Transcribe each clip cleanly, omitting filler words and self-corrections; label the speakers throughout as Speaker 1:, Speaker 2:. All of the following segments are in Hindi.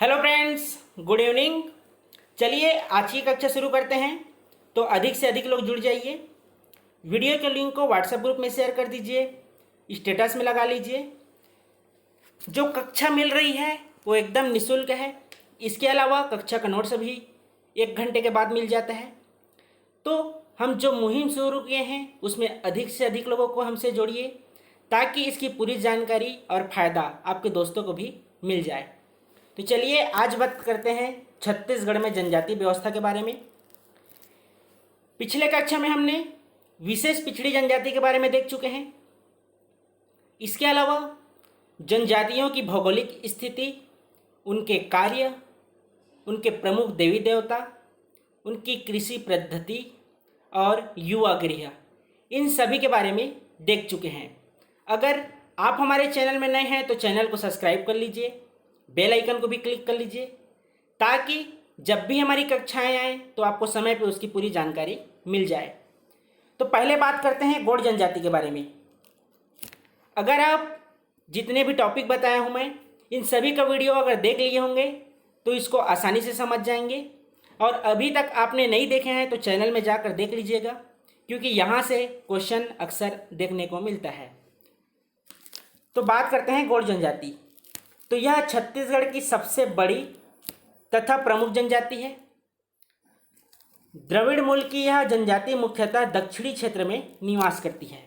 Speaker 1: Hello friends, good evening. चलिए आज की कक्षा शुरू करते हैं। तो अधिक से अधिक लोग जुड़ जाइए। वीडियो के लिंक को व्हाट्सएप ग्रुप में शेयर कर दीजिए, स्टेटस में लगा लीजिए। जो कक्षा मिल रही है वो एकदम निःशुल्क है। इसके अलावा कक्षा का नोट्स भी 1 घंटे के बाद मिल जाता है। तो हम जो मुहिम शुरू किए हैं उसमें अधिक से अधिक लोगों को हमसे जोड़िए, ताकि इसकी पूरी जानकारी और फ़ायदा आपके दोस्तों को भी मिल जाए। तो चलिए आज बात करते हैं छत्तीसगढ़ में जनजाति व्यवस्था के बारे में। पिछले कक्षा में हमने विशेष पिछड़ी जनजाति के बारे में देख चुके हैं। इसके अलावा जनजातियों की भौगोलिक स्थिति, उनके कार्य, उनके प्रमुख देवी देवता, उनकी कृषि पद्धति और युवा गृह, इन सभी के बारे में देख चुके हैं। अगर आप हमारे चैनल में नए हैं तो चैनल को सब्सक्राइब कर लीजिए, बेल आइकन को भी क्लिक कर लीजिए, ताकि जब भी हमारी कक्षाएं आएँ तो आपको समय पर उसकी पूरी जानकारी मिल जाए। तो पहले बात करते हैं गौड़ जनजाति के बारे में। अगर आप जितने भी टॉपिक बताया हूँ मैं, इन सभी का वीडियो अगर देख लिए होंगे तो इसको आसानी से समझ जाएंगे। और अभी तक आपने नहीं देखे हैं तो चैनल में जाकर देख लीजिएगा, क्योंकि यहाँ से क्वेश्चन अक्सर देखने को मिलता है। तो बात करते हैं गौड़ जनजाति। तो यह छत्तीसगढ़ की सबसे बड़ी तथा प्रमुख जनजाति है। द्रविड़ मूल की यह जनजाति मुख्यतः दक्षिणी क्षेत्र में निवास करती है।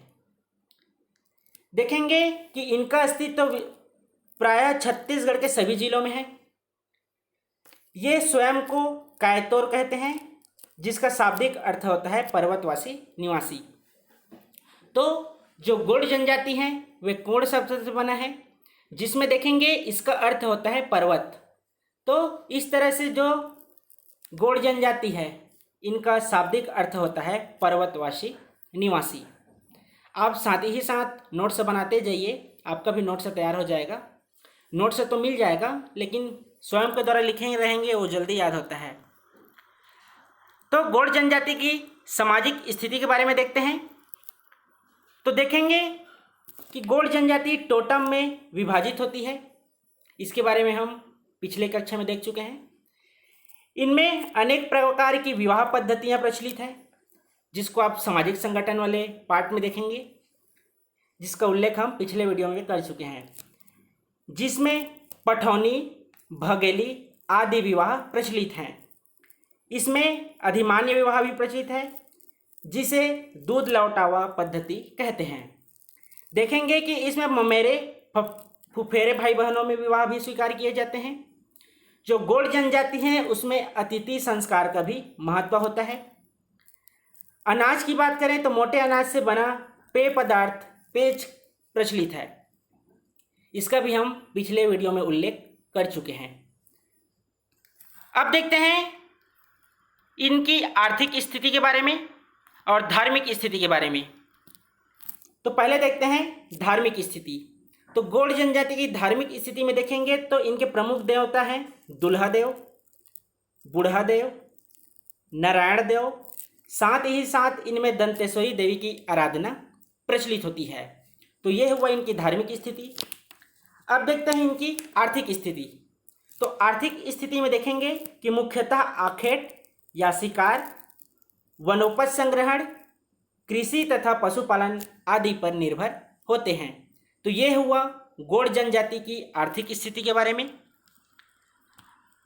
Speaker 1: देखेंगे कि इनका अस्तित्व प्रायः छत्तीसगढ़ के सभी जिलों में है। ये स्वयं को कायतोर कहते हैं, जिसका शाब्दिक अर्थ होता है पर्वतवासी निवासी। तो जो गौड़ जनजाति हैं वे कोड़ शब्द से बना है, जिसमें देखेंगे इसका अर्थ होता है पर्वत। तो इस तरह से जो गौड़ जनजाति है इनका शाब्दिक अर्थ होता है पर्वतवासी निवासी। आप साथ ही साथ नोट्स बनाते जाइए, आपका भी नोट्स तैयार हो जाएगा। नोट्स तो मिल जाएगा, लेकिन स्वयं के द्वारा लिखे रहेंगे वो जल्दी याद होता है। तो गौड़ जनजाति की सामाजिक स्थिति के बारे में देखते हैं। तो देखेंगे कि गौड़ जनजाति टोटम में विभाजित होती है। इसके बारे में हम पिछले कक्षा में देख चुके हैं। इनमें अनेक प्रकार की विवाह पद्धतियां प्रचलित हैं, जिसको आप सामाजिक संगठन वाले पार्ट में देखेंगे, जिसका उल्लेख हम पिछले वीडियो में कर चुके हैं, जिसमें पठौनी, भगेली आदि विवाह प्रचलित हैं। इसमें अधिमान्य विवाह भी प्रचलित है, जिसे दूध लौटावा पद्धति कहते हैं। देखेंगे कि इसमें ममेरे फुफेरे भाई बहनों में विवाह भी स्वीकार किए जाते हैं। जो गौड़ जनजाति हैं उसमें अतिथि संस्कार का भी महत्व होता है। अनाज की बात करें तो मोटे अनाज से बना पेय पदार्थ पेज प्रचलित है। इसका भी हम पिछले वीडियो में उल्लेख कर चुके हैं। अब देखते हैं इनकी आर्थिक स्थिति के बारे में और धार्मिक स्थिति के बारे में। तो पहले देखते हैं धार्मिक स्थिति। तो गौड़ जनजाति की धार्मिक स्थिति में देखेंगे तो इनके प्रमुख देवता हैं दुल्हा देव, बूढ़ा देव, नारायण देव। साथ ही साथ इनमें दंतेश्वरी देवी की आराधना प्रचलित होती है। तो यह हुआ इनकी धार्मिक स्थिति। अब देखते हैं इनकी आर्थिक स्थिति। तो आर्थिक स्थिति में देखेंगे कि मुख्यतः आखेट या शिकार, वनोपज संग्रहण, कृषि तथा पशुपालन आदि पर निर्भर होते हैं। तो यह हुआ गौड़ जनजाति की आर्थिक स्थिति के बारे में।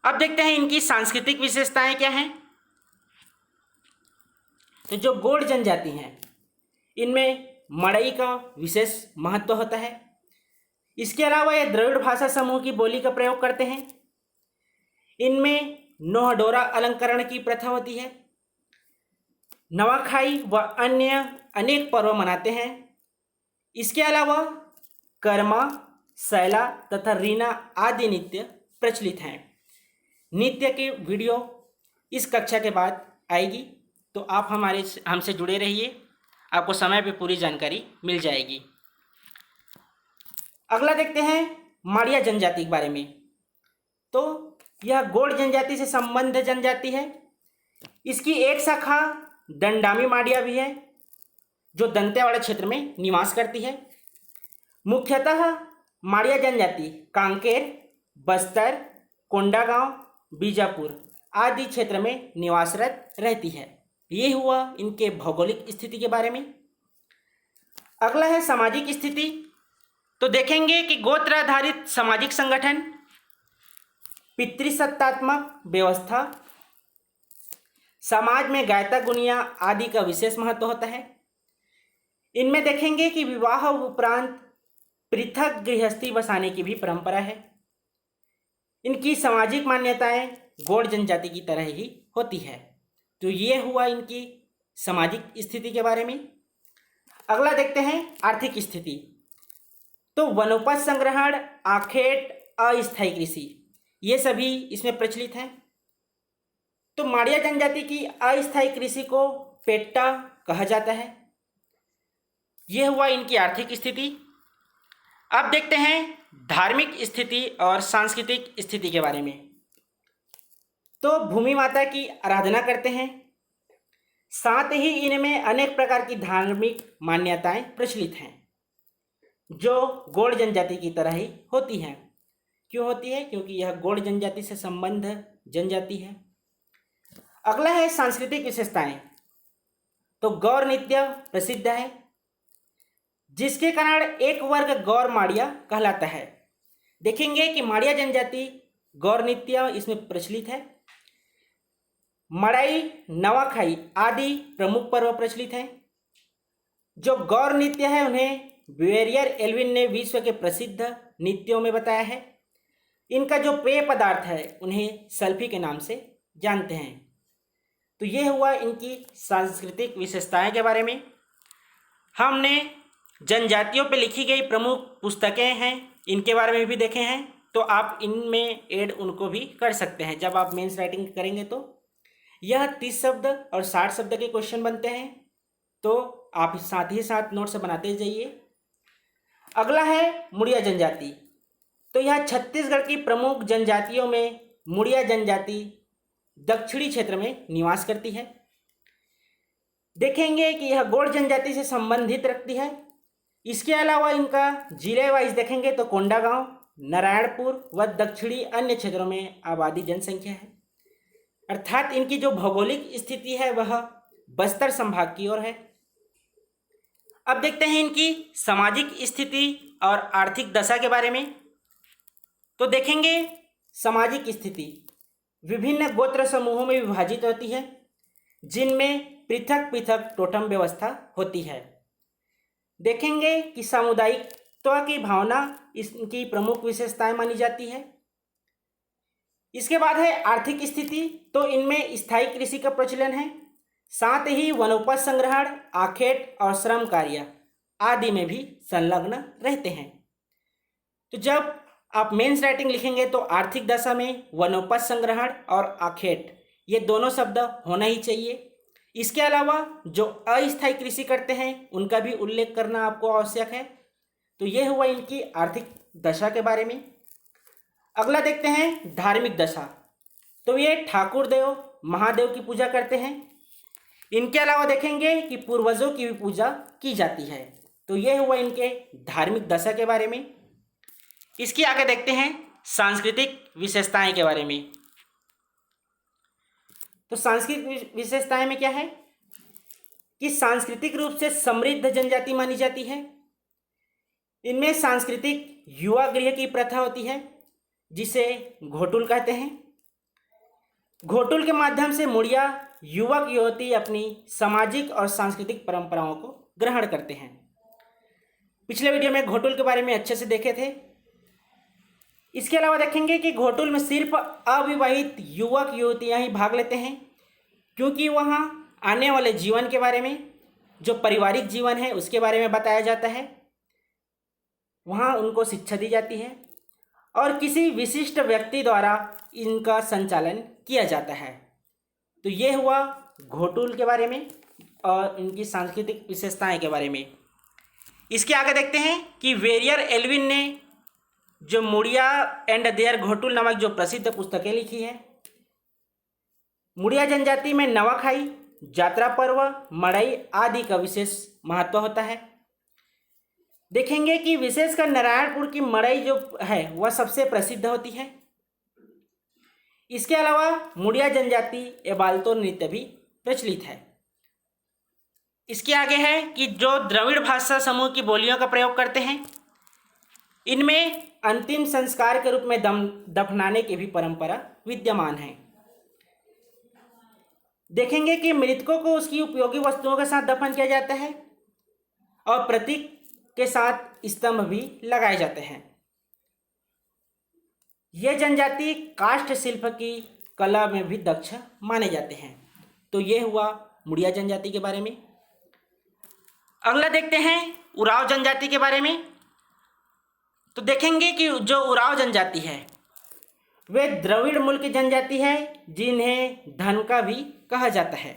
Speaker 1: अब देखते हैं इनकी सांस्कृतिक विशेषताएं क्या हैं। तो जो गौड़ जनजाति हैं इनमें मड़ई का विशेष महत्व होता है। इसके अलावा ये द्रविड़ भाषा समूह की बोली का प्रयोग करते हैं। इनमें नोहडोरा अलंकरण की प्रथा होती है। नवाखाई व अन्य अनेक पर्व मनाते हैं। इसके अलावा कर्मा, सैला तथा रीना आदि नृत्य प्रचलित हैं। नृत्य की वीडियो इस कक्षा के बाद आएगी, तो आप हमसे जुड़े रहिए, आपको समय पे पूरी जानकारी मिल जाएगी। अगला देखते हैं माड़िया जनजाति के बारे में। तो यह गौड़ जनजाति से संबद्ध जनजाति है। इसकी एक शाखा दंडामी माड़िया भी है, जो दंतेवाड़ा क्षेत्र में निवास करती है। मुख्यतः माड़िया जनजाति कांकेर, बस्तर, कोंडागांव, बीजापुर आदि क्षेत्र में निवासरत रहती है। ये हुआ इनके भौगोलिक स्थिति के बारे में। अगला है सामाजिक स्थिति। तो देखेंगे कि गोत्र आधारित सामाजिक संगठन, पितृसत्तात्मक व्यवस्था, समाज में गायता गुनिया आदि का विशेष महत्व होता है। इनमें देखेंगे कि विवाह उपरांत पृथक गृहस्थी बसाने की भी परंपरा है। इनकी सामाजिक मान्यताएं गौड़ जनजाति की तरह ही होती है। तो ये हुआ इनकी सामाजिक स्थिति के बारे में। अगला देखते हैं आर्थिक स्थिति। तो वनोपज संग्रहण, आखेट, अस्थायी कृषि ये सभी इसमें प्रचलित हैं। तो माड़िया जनजाति की अस्थायी कृषि को पेट्टा कहा जाता है। यह हुआ इनकी आर्थिक स्थिति। अब देखते हैं धार्मिक स्थिति और सांस्कृतिक स्थिति के बारे में। तो भूमि माता की आराधना करते हैं, साथ ही इनमें अनेक प्रकार की धार्मिक मान्यताएं प्रचलित हैं जो गौड़ जनजाति की तरह ही होती हैं। क्यों होती है? क्योंकि यह गौड़ जनजाति से संबंध जनजाति है। अगला है सांस्कृतिक विशेषताएं। तो गौर नृत्य प्रसिद्ध है, जिसके कारण एक वर्ग गौर माड़िया कहलाता है। देखेंगे कि माड़िया जनजाति गौर नृत्य इसमें प्रचलित है। मड़ाई, नवाखाई आदि प्रमुख पर्व प्रचलित हैं। जो गौर नृत्य है उन्हें वेरियर एल्विन ने विश्व के प्रसिद्ध नृत्यों में बताया है। इनका जो पेय पदार्थ है उन्हें सल्फी के नाम से जानते हैं। तो ये हुआ इनकी सांस्कृतिक विशेषताएं के बारे में। हमने जनजातियों पर लिखी गई प्रमुख पुस्तकें हैं, इनके बारे में भी देखे हैं। तो आप इनमें ऐड उनको भी कर सकते हैं जब आप मेंस राइटिंग करेंगे। तो यह 30 शब्द और 60 शब्द के क्वेश्चन बनते हैं, तो आप साथ ही साथ नोट्स बनाते जाइए। अगला है मुड़िया जनजाति। तो यह छत्तीसगढ़ की प्रमुख जनजातियों में मुड़िया जनजाति दक्षिणी क्षेत्र में निवास करती है। देखेंगे कि यह गौड़ जनजाति से संबंधित रखती है। इसके अलावा इनका जिले वाइज देखेंगे तो कोंडागांव, नारायणपुर व दक्षिणी अन्य क्षेत्रों में आबादी जनसंख्या है। अर्थात इनकी जो भौगोलिक स्थिति है वह बस्तर संभाग की ओर है। अब देखते हैं इनकी सामाजिक स्थिति और आर्थिक दशा के बारे में। तो देखेंगे सामाजिक स्थिति विभिन्न गोत्र समूहों में विभाजित होती है, जिनमें पृथक पृथक टोटम व्यवस्था होती है। देखेंगे कि सामुदायिकता की भावना इसकी प्रमुख विशेषताएं मानी जाती है। इसके बाद है आर्थिक स्थिति। तो इनमें स्थायी कृषि का प्रचलन है, साथ ही वनोपज संग्रहण, आखेट और श्रम कार्य आदि में भी संलग्न रहते हैं। तो जब आप मेंस राइटिंग लिखेंगे तो आर्थिक दशा में वनोपज संग्रहण और आखेट ये दोनों शब्द होना ही चाहिए। इसके अलावा जो अस्थायी कृषि करते हैं उनका भी उल्लेख करना आपको आवश्यक है। तो यह हुआ इनकी आर्थिक दशा के बारे में। अगला देखते हैं धार्मिक दशा। तो ये ठाकुर देव, महादेव की पूजा करते हैं। इनके अलावा देखेंगे कि पूर्वजों की भी पूजा की जाती है। तो यह हुआ इनके धार्मिक दशा के बारे में। इसके आगे देखते हैं सांस्कृतिक विशेषताएं के बारे में। तो सांस्कृतिक विशेषताएं में क्या है कि सांस्कृतिक रूप से समृद्ध जनजाति मानी जाती है। इनमें सांस्कृतिक युवा गृह की प्रथा होती है, जिसे घोटुल कहते हैं। घोटुल के माध्यम से मुड़िया युवक युवती अपनी सामाजिक और सांस्कृतिक परंपराओं को ग्रहण करते हैं। पिछले वीडियो में घोटुल के बारे में अच्छे से देखे थे। इसके अलावा देखेंगे कि घोटुल में सिर्फ अविवाहित युवक युवतियां ही भाग लेते हैं, क्योंकि वहां आने वाले जीवन के बारे में, जो पारिवारिक जीवन है उसके बारे में बताया जाता है। वहां उनको शिक्षा दी जाती है और किसी विशिष्ट व्यक्ति द्वारा इनका संचालन किया जाता है। तो ये हुआ घोटुल के बारे में और इनकी सांस्कृतिक विशेषताएं के बारे में। इसके आगे देखते हैं कि वेरियर एल्विन ने जो मुड़िया एंड देयर घोटुल नामक जो प्रसिद्ध पुस्तकें लिखी है। मुड़िया जनजाति में नवाखाई, जात्रा पर्व, मड़ई आदि का विशेष महत्व होता है। देखेंगे कि विशेषकर नारायणपुर की मड़ई जो है वह सबसे प्रसिद्ध होती है। इसके अलावा मुड़िया जनजाति या बाल्तोर नृत्य भी प्रचलित है। इसके आगे है कि जो द्रविड़ भाषा समूह की बोलियों का प्रयोग करते हैं, इनमें अंतिम संस्कार के रूप में दफनाने की भी परंपरा विद्यमान है। देखेंगे कि मृतकों को उसकी उपयोगी वस्तुओं के साथ दफन किया जाता है और प्रतीक के साथ स्तंभ भी लगाए जाते हैं। यह जनजाति काष्ठ शिल्प की कला में भी दक्ष माने जाते हैं। तो ये हुआ मुड़िया जनजाति के बारे में। अगला देखते हैं उराव जनजाति के बारे में। तो देखेंगे कि जो उराव जनजाति है वे द्रविड़ मूल की जनजाति है, जिन्हें धनका भी कहा जाता है।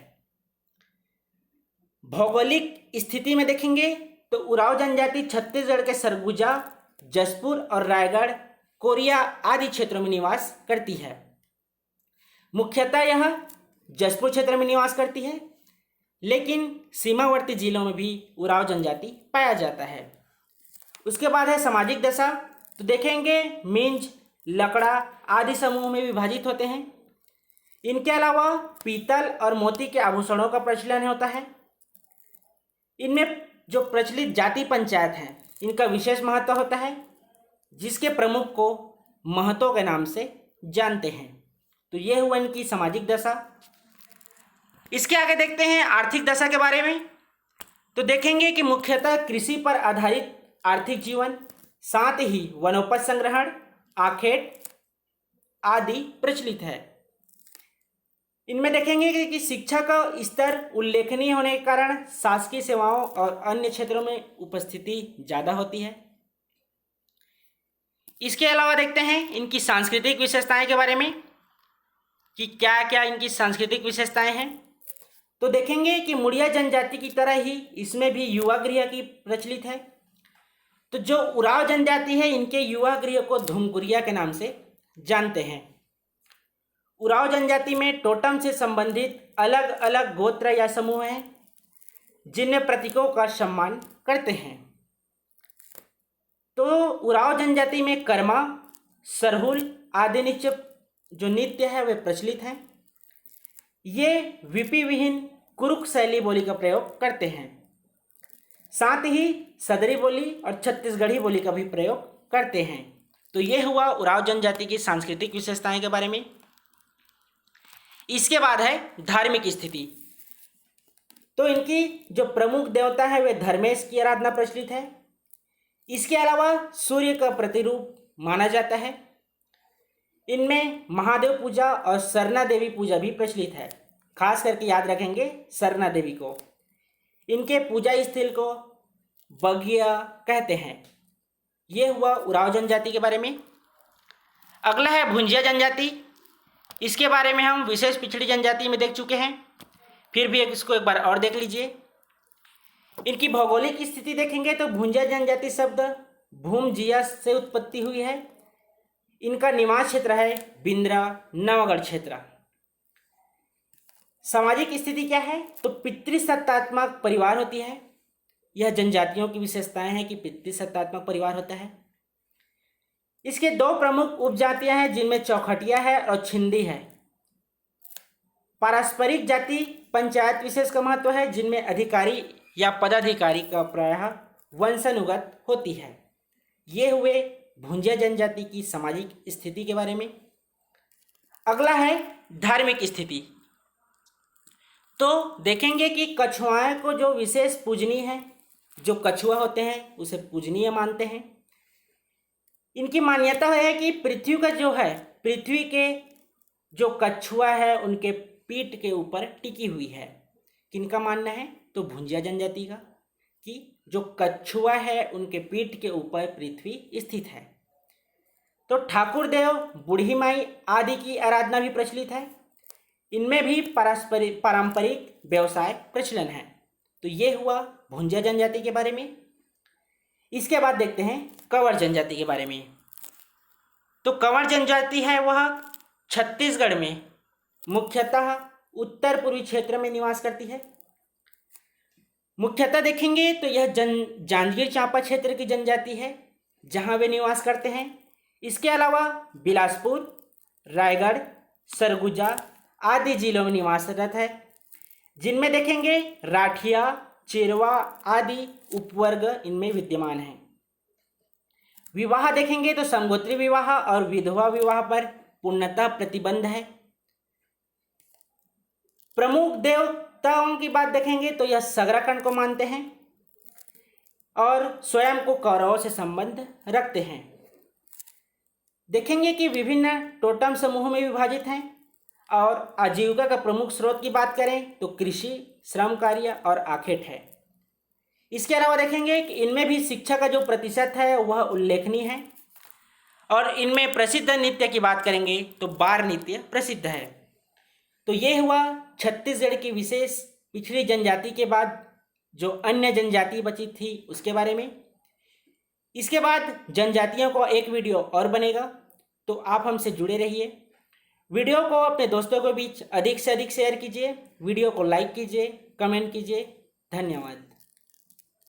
Speaker 1: भौगोलिक स्थिति में देखेंगे तो उराव जनजाति छत्तीसगढ़ के सरगुजा, जसपुर और रायगढ़, कोरिया आदि क्षेत्रों में निवास करती है। मुख्यतः यह जसपुर क्षेत्र में निवास करती है, लेकिन सीमावर्ती जिलों में भी उराव जनजाति पाया जाता है। उसके बाद है सामाजिक दशा। तो देखेंगे मिंज, लकड़ा आदि समूह में विभाजित होते हैं। इनके अलावा पीतल और मोती के आभूषणों का प्रचलन होता है। इनमें जो प्रचलित जाति पंचायत हैं, इनका विशेष महत्व होता है, जिसके प्रमुख को महतो के नाम से जानते हैं। तो ये हुआ इनकी सामाजिक दशा। इसके आगे देखते हैं आर्थिक दशा के बारे में। तो देखेंगे कि मुख्यतः कृषि पर आधारित आर्थिक जीवन, साथ ही वनोपज संग्रहण, आखेट आदि प्रचलित है। इनमें देखेंगे कि शिक्षा का स्तर उल्लेखनीय होने के कारण शासकीय सेवाओं और अन्य क्षेत्रों में उपस्थिति ज़्यादा होती है। इसके अलावा देखते हैं इनकी सांस्कृतिक विशेषताएं के बारे में कि क्या क्या इनकी सांस्कृतिक विशेषताएं हैं। तो देखेंगे कि मुड़िया जनजाति की तरह ही इसमें भी युवा गृह की प्रचलित है। तो जो उराव जनजाति है, इनके युवा गृह को धुमकुरिया के नाम से जानते हैं। उराव जनजाति में टोटम से संबंधित अलग अलग गोत्र या समूह हैं, जिनमें प्रतीकों का सम्मान करते हैं। तो उराव जनजाति में कर्मा, सरहुल आदि जो नृत्य है वे प्रचलित हैं। ये विपी विहीन कुरुक शैली बोली का प्रयोग करते हैं। साथ ही सदरी बोली और छत्तीसगढ़ी बोली का भी प्रयोग करते हैं। तो ये हुआ उराव जनजाति की सांस्कृतिक विशेषताएं के बारे में। इसके बाद है धार्मिक स्थिति। तो इनकी जो प्रमुख देवता है वे धर्मेश की आराधना प्रचलित है। इसके अलावा सूर्य का प्रतिरूप माना जाता है। इनमें महादेव पूजा और सरना देवी पूजा भी प्रचलित है। खास करके याद रखेंगे सरना देवी को। इनके पूजा स्थल को बगिया कहते हैं। ये हुआ उराव जनजाति के बारे में। अगला है भुंजिया जनजाति। इसके बारे में हम विशेष पिछड़ी जनजाति में देख चुके हैं, फिर भी इसको एक बार और देख लीजिए। इनकी भौगोलिक स्थिति देखेंगे तो भुंजिया जनजाति शब्द भूमजिया से उत्पत्ति हुई है। इनका निवास क्षेत्र है बिंद्रा नवागढ़ क्षेत्र। सामाजिक स्थिति क्या है? तो पितृसत्तात्मक परिवार होती है। यह जनजातियों की विशेषताएं हैं कि पितृसत्तात्मक परिवार होता है। इसके दो प्रमुख उपजातियां हैं, जिनमें चौखटिया है और छिंदी है। पारस्परिक जाति पंचायत विशेष का महत्व है, जिनमें अधिकारी या पदाधिकारी का प्रायः वंशानुगत होती है। ये हुए भुंजिया जनजाति की सामाजिक स्थिति के बारे में। अगला है धार्मिक स्थिति। तो देखेंगे कि कछुआएं को जो विशेष पूजनीय है, जो कछुआ होते हैं उसे पूजनीय मानते हैं। इनकी मान्यता है कि पृथ्वी का जो है, पृथ्वी के जो कछुआ है उनके पीठ के ऊपर टिकी हुई है। किनका मानना है? तो भुंजिया जनजाति का, कि जो कछुआ है उनके पीठ के ऊपर पृथ्वी स्थित है। तो ठाकुर देव, बूढ़ी माई आदि की आराधना भी प्रचलित है। इनमें भी पारंपरिक व्यवसाय प्रचलन है। तो ये हुआ भुंजिया जनजाति के बारे में। इसके बाद देखते हैं कंवर जनजाति के बारे में। तो कंवर जनजाति है वह छत्तीसगढ़ में मुख्यतः उत्तर पूर्वी क्षेत्र में निवास करती है। मुख्यतः देखेंगे तो यह जांजगीर चांपा क्षेत्र की जनजाति है, जहां वे निवास करते हैं। इसके अलावा बिलासपुर, रायगढ़, सरगुजा आदि जिलों में निवासरत है, जिनमें देखेंगे राठिया, चेरवा आदि उपवर्ग इनमें विद्यमान हैं। विवाह देखेंगे तो संगोत्री विवाह और विधवा विवाह पर पूर्णतः प्रतिबंध है। प्रमुख देवताओं की बात देखेंगे तो यह सगराखंड को मानते हैं और स्वयं को कौरवों से संबंध रखते हैं। देखेंगे कि विभिन्न टोटम समूह में विभाजित हैं और आजीविका का प्रमुख स्रोत की बात करें तो कृषि, श्रम कार्य और आखेट है। इसके अलावा देखेंगे कि इनमें भी शिक्षा का जो प्रतिशत है वह उल्लेखनीय है और इनमें प्रसिद्ध नृत्य की बात करेंगे तो बार नृत्य प्रसिद्ध है। तो ये हुआ छत्तीसगढ़ की विशेष पिछड़ी जनजाति के बाद जो अन्य जनजाति बची थी उसके बारे में। इसके बाद जनजातियों को एक वीडियो और बनेगा, तो आप हमसे जुड़े रहिए। वीडियो को अपने दोस्तों के बीच अधिक से अधिक शेयर कीजिए, वीडियो को लाइक कीजिए, कमेंट कीजिए। धन्यवाद।